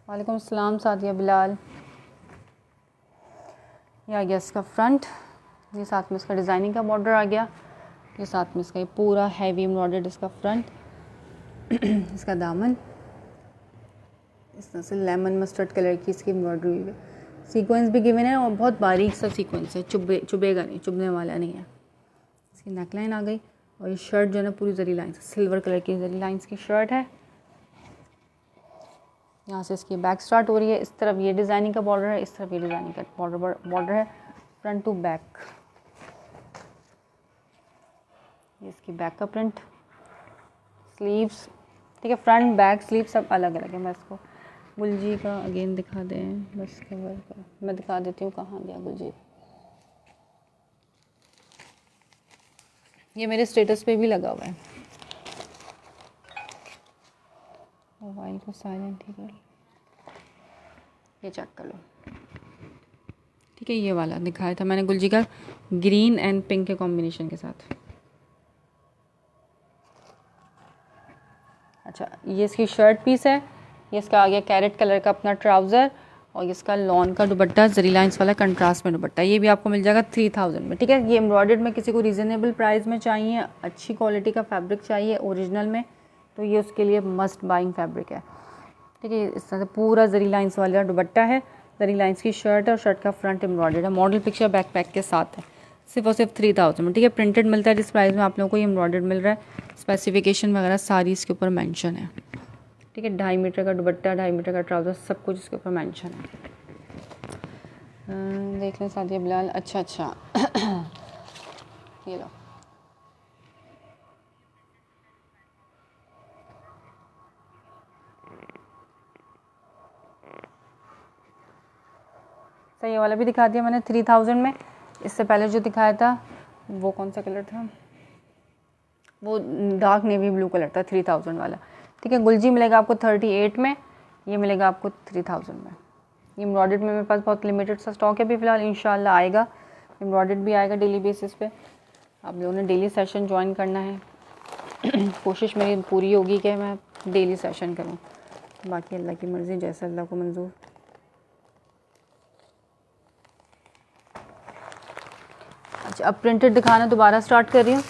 वालेकुम अस्सलाम सादिया बिलाल। ये आ गया इसका फ्रंट, ये साथ में इसका डिज़ाइनिंग का बॉर्डर आ गया, ये साथ में इसका ये पूरा हैवी एम्ब्रॉयडर्ड इसका फ्रंट। इसका दामन इस तरह से लेमन मस्टर्ड कलर की इसकी एम्ब्रॉयडरी हुई है, सीक्वेंस भी गिवन है और बहुत बारीक सा सीक्वेंस है, चुभेगा नहीं, चुभने वाला नहीं है। इसकी नेकलाइन आ गई और ये शर्ट जो है ना पूरी जरी लाइन, सिल्वर कलर की जरी लाइंस की शर्ट है। यहाँ से इसकी बैक स्टार्ट हो रही है, इस तरफ ये डिज़ाइनिंग का बॉर्डर है, इस तरफ ये डिज़ाइनिंग का बॉर्डर है, फ्रंट टू बैक। ये इसकी बैक का प्रिंट, स्लीव्स, ठीक है। फ्रंट बैक स्लीव सब अलग अलग है। मैं इसको गुलजी का अगेन दिखा दें, बस कवर का मैं दिखा देती हूँ कहाँ गया गुलजी। ये मेरे स्टेटस पे भी लगा हुआ है। मोबाइल को साइलेंट ही कर, ये चेक कर लो, ठीक है। ये वाला दिखाया था मैंने गुलजी का, ग्रीन एंड पिंक के कॉम्बिनेशन के साथ। अच्छा, ये इसकी शर्ट पीस है, ये इसका आ गया कैरेट कलर का अपना ट्राउज़र और इसका लॉन का दुपट्टा, जरी लाइंस वाला कंट्रास्ट में दुपट्टा। ये भी आपको मिल जाएगा 3000 में, ठीक है। ये एम्ब्रॉयडर्ड में किसी को रीज़नेबल प्राइस में चाहिए, अच्छी क्वालिटी का फैब्रिक चाहिए ओरिजिनल में, तो ये उसके लिए मस्ट बाइंग फैब्रिक है, ठीक है। इस तरह से पूरा जरी लाइंस वाला दुपट्टा है, जरी लाइंस की शर्ट है और शर्ट का फ्रंट एम्ब्रॉयडर्ड है। मॉडल पिक्चर बैकपैक के साथ है, सिर्फ और सिर्फ 3000 में, ठीक है। प्रिंटेड मिलता है जिस प्राइस में आप लोगों को ये एम्ब्रॉयडर्ड मिल रहा है। स्पेसिफिकेशन वगैरह सारी इसके ऊपर मेंशन है, ठीक है। 2.5 मीटर का दुपट्टा, 2.5 मीटर का ट्राउज़र, सब कुछ इसके ऊपर मेंशन है। देख लें सादिया बिलाल। अच्छा ये लो, सही, ये वाला भी दिखा दिया मैंने 3000 में। इससे पहले जो दिखाया था वो कौन सा कलर था, वो डार्क नेवी ब्लू कलर था 3000 वाला, ठीक है। गुलजी मिलेगा आपको 38 में, ये मिलेगा आपको 3000 में। ये एम्ब्रॉयडर्ड में मेरे पास बहुत लिमिटेड सा स्टॉक है अभी फ़िलहाल, इंशाल्लाह आएगा। एम्ब्रॉयडर्ड भी आएगा डेली बेसिस पे। आप लोगों ने डेली सेशन ज्वाइन करना है। कोशिश मेरी पूरी होगी कि मैं डेली सेशन करूं, बाकी अल्लाह की मर्ज़ी, जैसा अल्लाह को मंजूर। अच्छा, अब प्रिंटेड दिखाना दोबारा स्टार्ट कर रही हूँ।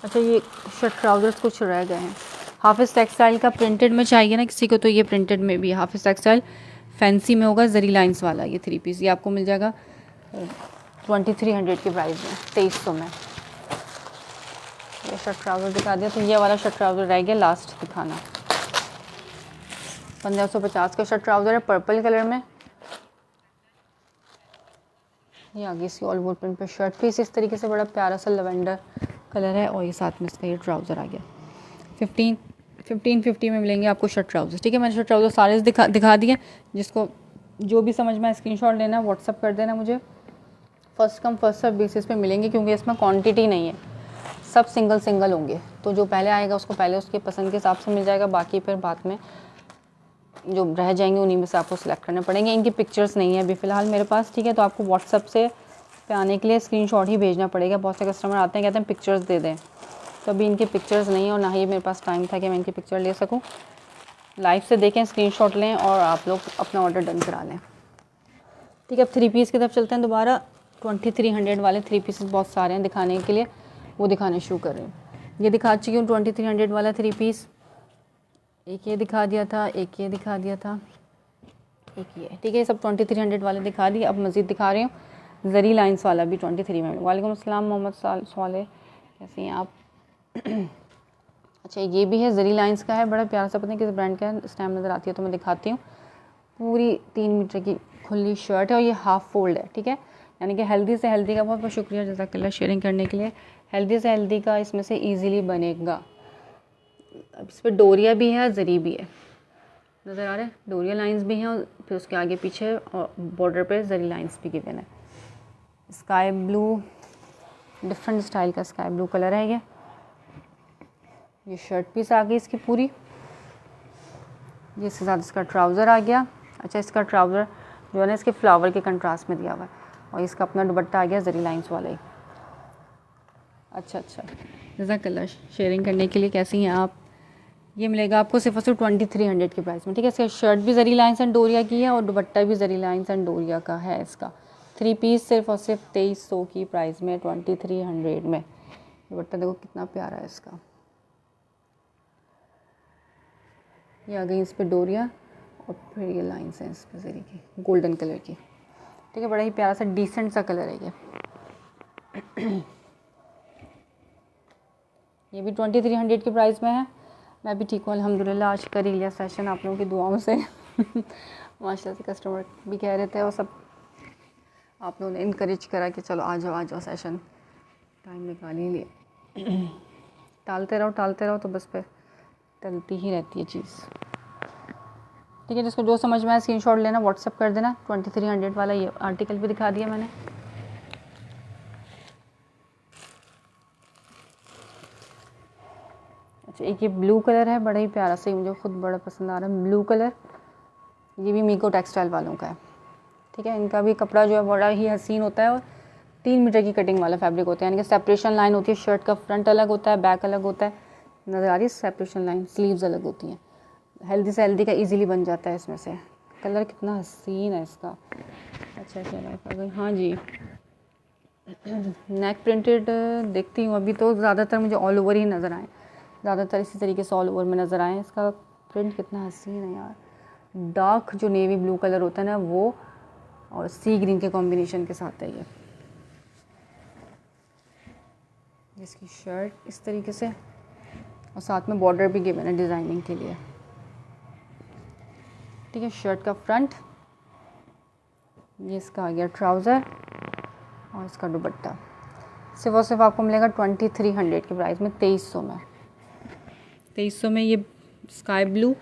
अच्छा, ये शर्ट ट्राउज़र्स कुछ रह गए हैं। हाफिज़ टेक्सटाइल का प्रिंटेड में चाहिए ना किसी को, तो ये प्रिंटेड में भी हाफिज़ टेक्सटाइल फैंसी में होगा, जरी लाइंस वाला ये 3 पीस, ये आपको मिल जाएगा 2300 की प्राइस में, 2300 में। ये शर्ट ट्राउज़र दिखा दिया, तो ये वाला शर्ट ट्राउज़र रह गया लास्ट दिखाना। 1550 का शर्ट ट्राउज़र है, पर्पल कलर में। ये आगे इसकी ऑल ओवर प्रिंट पे शर्ट पीस इस तरीके से, बड़ा प्यारा सा लवेंडर कलर है और ये साथ में इसका ये ट्राउज़र आ गया। 1550 में मिलेंगे आपको शर्ट ट्राउज़र, ठीक है। मैंने शर्ट ट्राउज़र सारे दिखा दिए। जिसको जो भी समझ में स्क्रीनशॉट लेना व्हाट्सअप कर देना मुझे। First come first serve basis पे मिलेंगे, क्योंकि इसमें क्वांटिटी नहीं है, सब सिंगल होंगे। तो जो पहले आएगा उसको पहले उसके पसंद के हिसाब से मिल जाएगा, बाकी फिर बाद में जो रह जाएंगे उन्हीं में से आपको सिलेक्ट करने पड़ेंगे। इनकी पिक्चर्स नहीं है अभी फ़िलहाल मेरे पास, ठीक है। तो आपको व्हाट्सअप से पे आने के लिए स्क्रीनशॉट ही भेजना पड़ेगा। बहुत से कस्टमर आते हैं कहते हैं पिक्चर्स दे दें, तो अभी इनकी पिक्चर्स नहीं है और ना ही मेरे पास टाइम था कि मैं इनकी पिक्चर ले सकूं। लाइव से देखें, स्क्रीनशॉट लें और आप लोग अपना ऑर्डर डन करा लें, ठीक है। अब 3 पीस की तरफ चलते हैं दोबारा। 2300 वाले 3 पीसेस बहुत सारे हैं दिखाने के लिए, वो दिखाने शुरू कर रही हूँ। ये दिखा चुकी हूँ 2300 वाला 3 पीस, एक ये दिखा दिया था, एक ये दिखा दिया था, एक ये, ठीक है। सब 2300 वाले दिखा दिए। अब मज़ीद दिखा रही हूँ जरी लाइंस वाला भी 23 में। वालेकुम अस्सलाम मोहम्मद साले, कैसे हैं आप? अच्छा, ये भी है जरी लाइंस का है, बड़ा प्यारा सा, पता नहीं किस ब्रांड का है, इस टाइम नज़र आती है तो मैं दिखाती हूँ। पूरी 3 मीटर की खुली शर्ट है और ये हाफ़ फोल्ड है, ठीक है। यानी कि हेल्दी से हेल्दी का बहुत बहुत शुक्रिया जज़ाकल्लाह शेयरिंग करने के लिए। हेल्दी से हेल्दी का इसमें से ईज़िली बनेगा। अब इस पर डोरिया भी है, जरी भी है, नज़र आ रहा है, डोरिया लाइंस भी हैं और फिर उसके आगे पीछे और बॉर्डर पे जरी लाइंस भी गिवन है। स्काई ब्लू, डिफरेंट स्टाइल का स्काई ब्लू कलर है ये। ये शर्ट पीस आ गई इसकी पूरी, ये इसके साथ इसका ट्राउज़र आ गया। अच्छा, इसका ट्राउज़र जो है ना इसके फ्लावर के कंट्रास्ट में दिया हुआ है, और इसका अपना दुपट्टा आ गया जरी लाइंस वाला ही। अच्छा, जज़ाकल्लाह शेयरिंग करने के लिए। कैसी हैं आप? ये मिलेगा आपको सिर्फ और सिर्फ 2300 के प्राइस में, ठीक है। इसका शर्ट भी जरी लाइंस एंड डोरिया की है और दुपट्टा भी जरी लाइंस एंड डोरिया का है। इसका 3 पीस सिर्फ और सिर्फ 2300 की प्राइस में, 2300 में। दुपट्टा देखो कितना प्यारा है इसका। ये आ गई इस पर डोरिया और फिर ये लाइंस हैं इस पर जरी की, गोल्डन कलर की, ठीक है। बड़ा ही प्यारा सा डिसेंट सा कलर है ये भी 2300 के प्राइस में है। मैं भी ठीक हूँ अल्हम्दुलिल्लाह। आज कर ही लिया सेशन आप लोगों की दुआओं से माशाल्लाह से कस्टमर भी कह रहे थे और सब आप लोगों ने इनकरेज करा कि चलो आ जाओ सेशन, टाइम निकाल ही लिए। टालते रहो तो बस पे टलती ही रहती है चीज़, ठीक है। जिसको जो समझ में आए स्क्रीनशॉट लेना, व्हाट्सअप कर देना। 2300 वाला ये आर्टिकल भी दिखा दिया मैंने। अच्छा, एक ये ब्लू कलर है, बड़ा ही प्यारा सा, मुझे खुद बड़ा पसंद आ रहा है ब्लू कलर। ये भी मीको टेक्सटाइल वालों का है, ठीक है। इनका भी कपड़ा जो है बड़ा ही हसीन होता है और 3 मीटर की कटिंग वाला फैब्रिक होता है, यानी कि सेपरेशन लाइन होती है। शर्ट का फ्रंट अलग होता है, बैक अलग होता है, नज़र आ रही है सेपरेशन लाइन। स्लीव्स अलग होती हैं। हेल्दी से हेल्दी का इजीली बन जाता है इसमें से। कलर कितना हसीन है इसका। अच्छा हाँ जी, नेक प्रिंटेड देखती हूँ अभी तो ज़्यादातर मुझे ऑल ओवर ही नज़र आए, ज़्यादातर इसी तरीके से ऑल ओवर में नज़र आए। इसका प्रिंट कितना हसीन है यार। डार्क जो नेवी ब्लू कलर होता है ना वो, और सी ग्रीन के कॉम्बिनेशन के साथ है ये। इसकी शर्ट इस तरीके से और साथ में बॉर्डर भी गिवन है डिज़ाइनिंग के लिए, ठीक है। शर्ट का फ्रंट, ये इसका आ गया ट्राउज़र और इसका दुपट्टा। सिर्फ और सिर्फ आपको मिलेगा 2300 के प्राइस में, 2300 में। 2300 में ये sky blue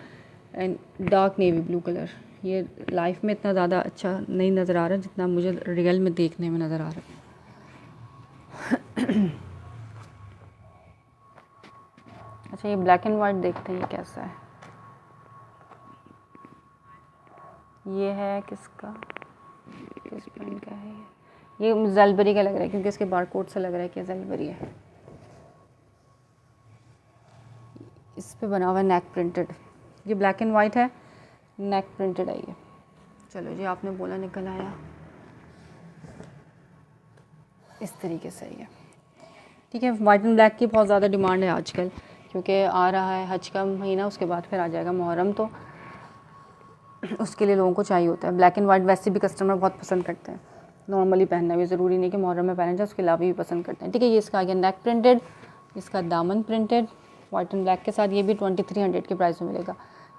and dark navy blue colour. ये लाइफ में इतना ज़्यादा अच्छा नहीं नज़र आ रहा जितना मुझे रियल में देखने में नज़र आ रहा है। अच्छा, ये ब्लैक एंड वाइट देखते हैं ये कैसा है। ये है किसका, किस ब्रांड का है ये ज़ेलबरी का लग रहा है क्योंकि इसके बारकोड से लग रहा है कि ज़ेलबरी है। इस पे बना हुआ है नेक प्रिंटेड। ये ब्लैक एंड वाइट है, नेक प्रिंटेड है ये। चलो जी, आपने बोला निकल आया। इस तरीके से ये, ठीक है। वाइट एंड ब्लैक की बहुत ज़्यादा डिमांड है आजकल, क्योंकि आ रहा है हज का महीना, उसके बाद फिर आ जाएगा मुहर्रम, तो उसके लिए लोगों को चाहिए होता है। ब्लैक एंड वाइट वैसे भी कस्टमर बहुत पसंद करते हैं, नॉर्मली पहनना भी ज़रूरी नहीं कि मुहर्रम में पहना जाए, उसके अलावा भी पसंद करते हैं, ठीक है। ये इसका आ गया नेक प्रिंटेड, इसका दामन प्रिंटेड वाइट एंड ब्लैक के साथ। ये भी 2300 के प्राइस में मिलेगा।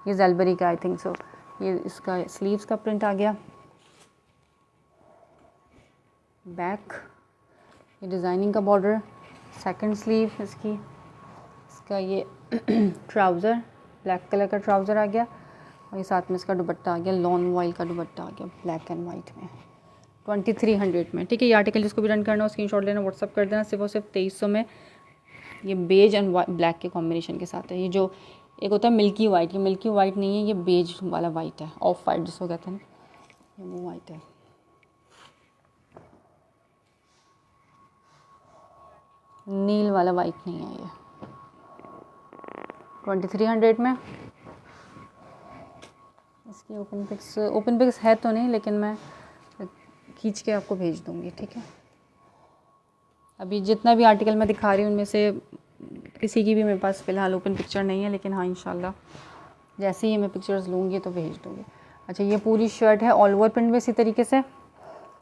ये ज़ेलबरी का आई थिंक सो। ये इसका स्लीव्स का प्रिंट आ गया, बैक ये डिज़ाइनिंग का बॉर्डर, सेकंड स्लीव इसकी, इसका ये ट्राउज़र ब्लैक कलर का ट्राउज़र आ गया, और ये साथ में इसका दुपट्टा आ गया, लॉन वॉइल का दुपट्टा आ गया ब्लैक एंड वाइट में, 2300 में, ठीक है। ये आर्टिकल जिसको भी रन करना हो स्क्रीनशॉट लेना, व्हाट्सअप कर देना। सिर्फ और सिर्फ 2300 में। ये बेज एंड ब्लैक के कॉम्बिनेशन के साथ है। ये जो एक होता है मिल्की वाइट, ये मिल्की वाइट नहीं है, ये बेज वाला वाइट है, ऑफ वाइट जिसको कहते हैं ना, ये वो वाइट है। नील वाला वाइट नहीं है ये। 2300 में। इसकी ओपन पिक्स है तो नहीं, लेकिन मैं खींच के आपको भेज दूँगी, ठीक है। अभी जितना भी आर्टिकल मैं दिखा रही हूँ उनमें से किसी की भी मेरे पास फ़िलहाल ओपन पिक्चर नहीं है, लेकिन हाँ इंशाल्लाह जैसे ही मैं पिक्चर्स लूँगी तो भेज दूँगी। अच्छा, ये पूरी शर्ट है ऑल ओवर प्रिंट में इसी तरीके से,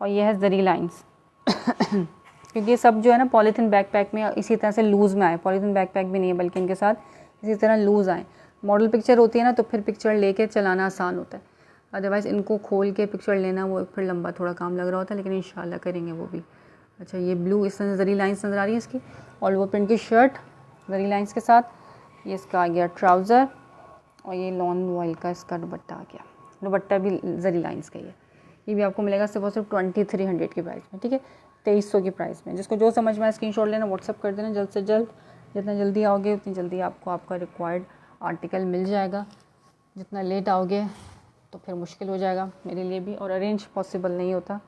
और ये है जरी लाइंस क्योंकि ये सब जो है ना पॉलीथीन बैकपैक में इसी तरह से लूज़ में आए। पॉलीथीन बैकपैक भी नहीं है बल्कि इनके साथ इसी तरह लूज़ आए। मॉडल पिक्चर होती है ना, तो फिर पिक्चर लेके चलाना आसान होता है, अदरवाइज़ इनको खोल के पिक्चर लेना वो फिर लंबा थोड़ा काम लग रहा होता है, लेकिन इंशाल्लाह करेंगे वो भी। अच्छा, ये ब्लू इस तरह जरी लाइंस नज़र आ रही है इसकी, ऑल ओवर प्रिंट की शर्ट जरी लाइंस के साथ। ये इसका आ गया ट्राउज़र, और ये लॉन वॉइल का इसका दुपट्टा आ गया। दुपट्टा भी जरी लाइंस का ही है। ये भी आपको मिलेगा सिर्फ और सिर्फ 2300 की प्राइस में, ठीक है, 2300 की प्राइस में। जिसको जो समझ में आए स्क्रीनशॉट लेना, व्हाट्सअप कर देना जल्द से जल्द। जितना जल्दी आओगे उतनी जल्दी आपको आपका रिक्वायर्ड आर्टिकल मिल जाएगा। जितना लेट आओगे तो फिर मुश्किल हो जाएगा मेरे लिए भी, और अरेंज पॉसिबल नहीं होता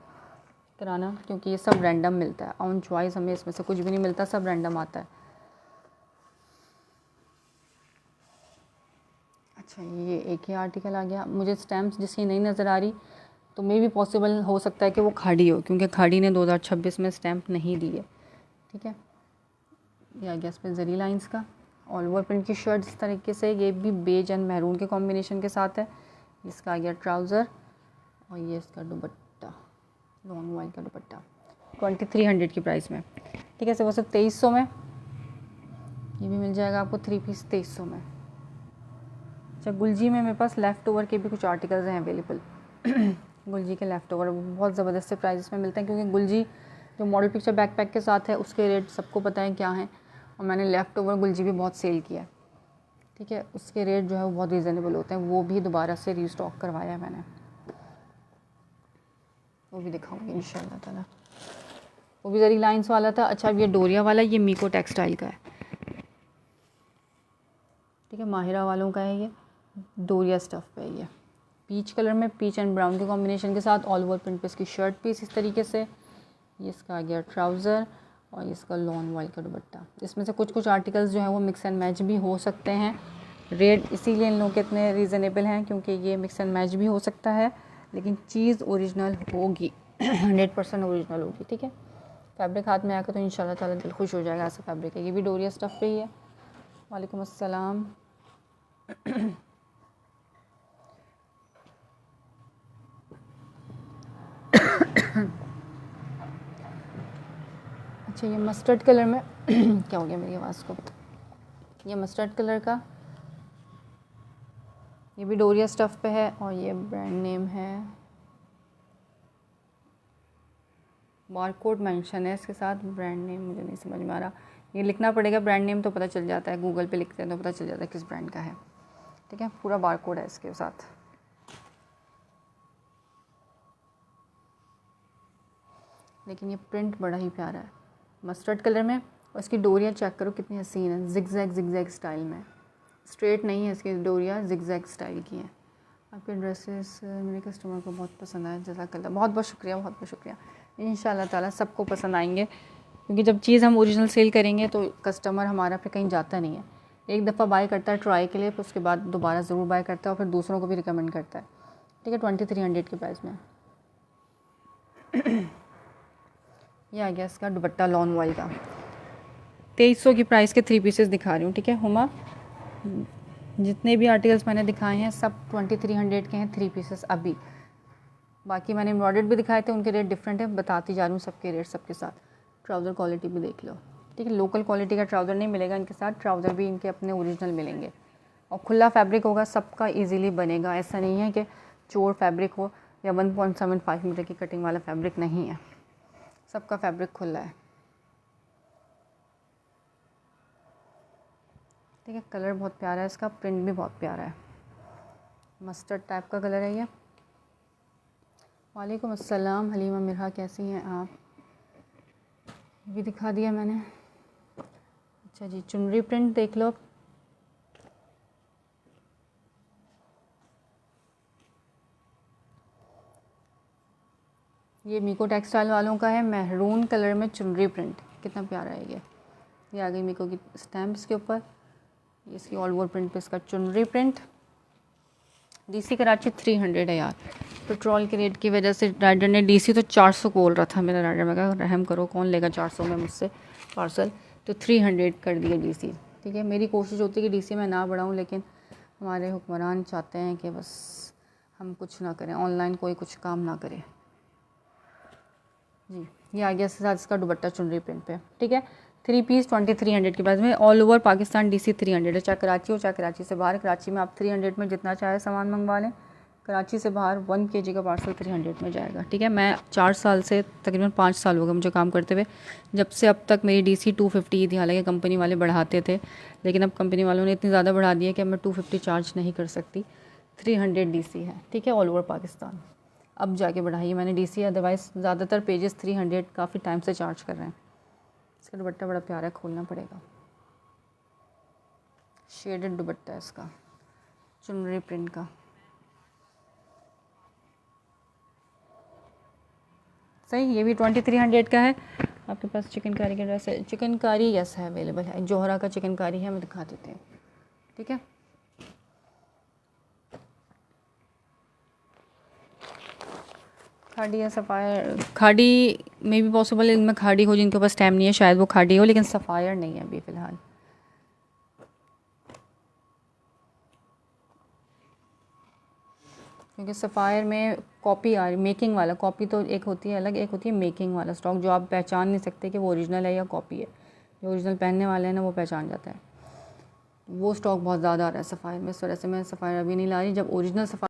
कराना, क्योंकि ये सब रैंडम मिलता है। ऑन चॉइस हमें इसमें से कुछ भी नहीं मिलता, सब रैंडम आता है। अच्छा, ये एक ही आर्टिकल आ गया। मुझे स्टैम्प्स जिसकी नहीं नज़र आ रही तो मे भी पॉसिबल हो सकता है कि वो खाड़ी हो, क्योंकि खाड़ी ने 2026 में स्टैम्प नहीं दी है। ठीक है, ये आ गया इस पर जरी लाइंस का ऑल ओवर प्रिंट की शर्ट इस तरीके से। ये भी बेज एंड मैरून के कॉम्बिनेशन के साथ है। इसका आ गया ट्राउज़र और ये इसका दुपट्टा, लॉन्ग वाइल का दुपट्टा 2300 की प्राइस में। ठीक है, वो सिर्फ 2300 में। ये भी मिल जाएगा आपको 3 पीस 2300 में। अच्छा, गुलजी में मेरे पास लेफ़्ट ओवर के भी कुछ आर्टिकल्स हैं अवेलेबल। गुलजी के लेफ़्ट ओवर बहुत ज़बरदस्त से प्राइस में मिलते हैं, क्योंकि गुलजी जो मॉडल पिक्चर बैकपैक के साथ है उसके रेट सबको पता है क्या हैं, और मैंने लेफ़्ट ओवर गुलजी भी बहुत सेल किया है। ठीक है, उसके रेट जो है वो बहुत रीज़नेबल होते हैं। वो भी दोबारा से रीस्टॉक करवाया है मैंने, वो भी दिखाऊंगी इंशाल्लाह ताला। वो भी जरी लाइंस वाला था। अच्छा, अब ये डोरिया वाला, ये मीको टेक्सटाइल का है। ठीक है, माहिरा वालों का है ये, डोरिया स्टफ़ पे है ये। पीच कलर में, पीच एंड ब्राउन के कॉम्बिनेशन के साथ ऑल ओवर प्रिंट पे इसकी शर्ट पीस इस तरीके से। ये इसका आ गया ट्राउज़र और इसका लॉन्ग वाइल का दुपट्टा। इसमें से कुछ कुछ आर्टिकल्स जो हैं वो मिक्स एंड मैच भी हो सकते हैं। रेट इसीलिए इन लोगों के इतने रीज़नेबल हैं, क्योंकि ये मिक्स एंड मैच भी हो सकता है, लेकिन चीज़ ओरिजिनल होगी। 100% ओरिजिनल होगी। ठीक है, फैब्रिक हाथ में आकर तो इंशाल्लाह ताला दिल खुश हो जाएगा। ऐसा फैब्रिक है। ये भी डोरिया स्टफ़ पे ही है। वालेकुम अस्सलाम। अच्छा, ये मस्टर्ड कलर में क्या हो गया मेरी आवाज़ को, ये मस्टर्ड कलर का, ये भी डोरिया स्टफ़ पे है और ये ब्रांड नेम है, बारकोड मेंशन है इसके साथ। ब्रांड नेम मुझे नहीं समझ में आ रहा, ये लिखना पड़ेगा। ब्रांड नेम तो पता चल जाता है, गूगल पे लिखते हैं तो पता चल जाता है किस ब्रांड का है। ठीक है, पूरा बारकोड है इसके साथ। लेकिन ये प्रिंट बड़ा ही प्यारा है, मस्टर्ड कलर में। और इसकी डोरियाँ चेक करो कितनी हसीन है, जिगजैग स्टाइल में। स्ट्रेट नहीं है इसकी डोरियाँ, जिगजैग स्टाइल की हैं। आपके ड्रेसेस मेरे कस्टमर को बहुत पसंद आए, जज़ाकल्लाह। बहुत बहुत शुक्रिया, बहुत बहुत शुक्रिया। इंशाल्लाह ताला सबको पसंद आएंगे, क्योंकि जब चीज़ हम ओरिजिनल सेल करेंगे तो कस्टमर हमारा फिर कहीं जाता नहीं है। एक दफ़ा बाय करता है ट्राई के लिए, फिर उसके बाद दोबारा ज़रूर बाय करता है और फिर दूसरों को भी रिकमेंड करता है। ठीक है, 2300 की प्राइस में। ये आ गया इसका दुपट्टा लॉन वाइल का, 2300 की प्राइस के 3 पीसेस दिखा रही हूँ। ठीक है हुमा, जितने भी आर्टिकल्स मैंने दिखाए हैं सब 2300 के हैं 3 पीसेस अभी। बाकी मैंने एम्ब्रॉयडर्ड भी दिखाए थे, उनके रेट डिफरेंट है, बताती जा रही हूँ सबके रेट सबके साथ। ट्राउज़र क्वालिटी भी देख लो। ठीक है, लोकल क्वालिटी का ट्राउज़र नहीं मिलेगा इनके साथ, ट्राउज़र भी इनके अपने ओरिजिनल मिलेंगे। और खुला फैब्रिक होगा, सबका ईजीली बनेगा। ऐसा नहीं है कि चोर फैब्रिक हो या 1.75 मीटर की कटिंग वाला फैब्रिक नहीं है, सबका फैब्रिक खुला है। ठीक है, कलर बहुत प्यारा है इसका, प्रिंट भी बहुत प्यारा है, मस्टर्ड टाइप का कलर है ये। वालेकुम अस्सलाम हलीमा मिर्हा, कैसी हैं आप? भी दिखा दिया मैंने। अच्छा जी, चुनरी प्रिंट देख लो। ये मीको टेक्सटाइल वालों का है, महरून कलर में चुनरी प्रिंट, कितना प्यारा है ये आ गई मीको की स्टैम्प्स के ऊपर। इसकी ऑल ओवर प्रिंट पे इसका चुनरी प्रिंट। डीसी कराची 300 है यार, पेट्रोल के रेट की वजह से राइडर ने डीसी तो 400 बोल रहा था मेरा राइडर। मैं कहा रहम करो, कौन लेगा 400 में मुझसे पार्सल, तो 300 कर दिया डीसी। ठीक है, मेरी कोशिश होती है कि डीसी में ना बढ़ाऊँ, लेकिन हमारे हुक्मरान चाहते हैं कि बस हम कुछ ना करें, ऑनलाइन कोई कुछ काम ना करे। जी, ये आ गया साथ इसका दुपट्टा चुनरी प्रिंट पे। ठीक है, 3 पीस 2300 के प्राइस में, ऑल ओवर पाकिस्तान डीसी 300 है, चाहे कराची हो चाहे कराची से बाहर। कराची में आप 300 में जितना चाहे सामान मंगवा लें, कराची से बाहर 1 kg का पार्सल 300 में जाएगा। ठीक है, मैं 4 साल से तकरीबन 5 साल हो गए मुझे काम करते हुए, जब से अब तक मेरी डीसी 250 थी। हालांकि कंपनी वाले बढ़ाते थे, लेकिन अब कंपनी वालों ने इतनी ज़्यादा बढ़ा दी है कि अब मैं 250 चार्ज नहीं कर सकती। 300 डीसी है। ठीक है, ऑल ओवर पाकिस्तान। अब जाके बढ़ाई है मैंने डीसी, अदरवाइज़ ज़्यादातर पेजेस 300 काफ़ी टाइम से चार्ज कर रहे हैं। इसका दुपट्टा बड़ा प्यारा है, खोलना पड़ेगा। शेडेड दुपट्टा है इसका, चुनरी प्रिंट का। सही, ये भी 2300 का है। आपके पास चिकनकारी का ड्रेस है, चिकनकारी यस है अवेलेबल है, जोहरा का चिकनकारी है, मैं दिखा देते हैं। ठीक है, खाड़ी या सफ़ायर, खाड़ी में भी पॉसिबल है, इनमें खाड़ी हो जिनके पास टाइम नहीं है शायद वो खाड़ी हो, लेकिन सफ़ायर नहीं है अभी फ़िलहाल। क्योंकि सफ़ायर में कॉपी आ रही, मेकिंग वाला, कॉपी तो एक होती है अलग, एक होती है मेकिंग वाला स्टॉक, जो आप पहचान नहीं सकते कि वो ओरिजिनल है या कॉपी है। जो ओरिजिनल पहनने वाले हैं ना वो पहचान जाता है। वो स्टॉक बहुत ज़्यादा आ रहा है सफ़ायर में, इस वजह से मैं सफ़ायर अभी नहीं ला रही। जब ओरिजिनल सफ़ायर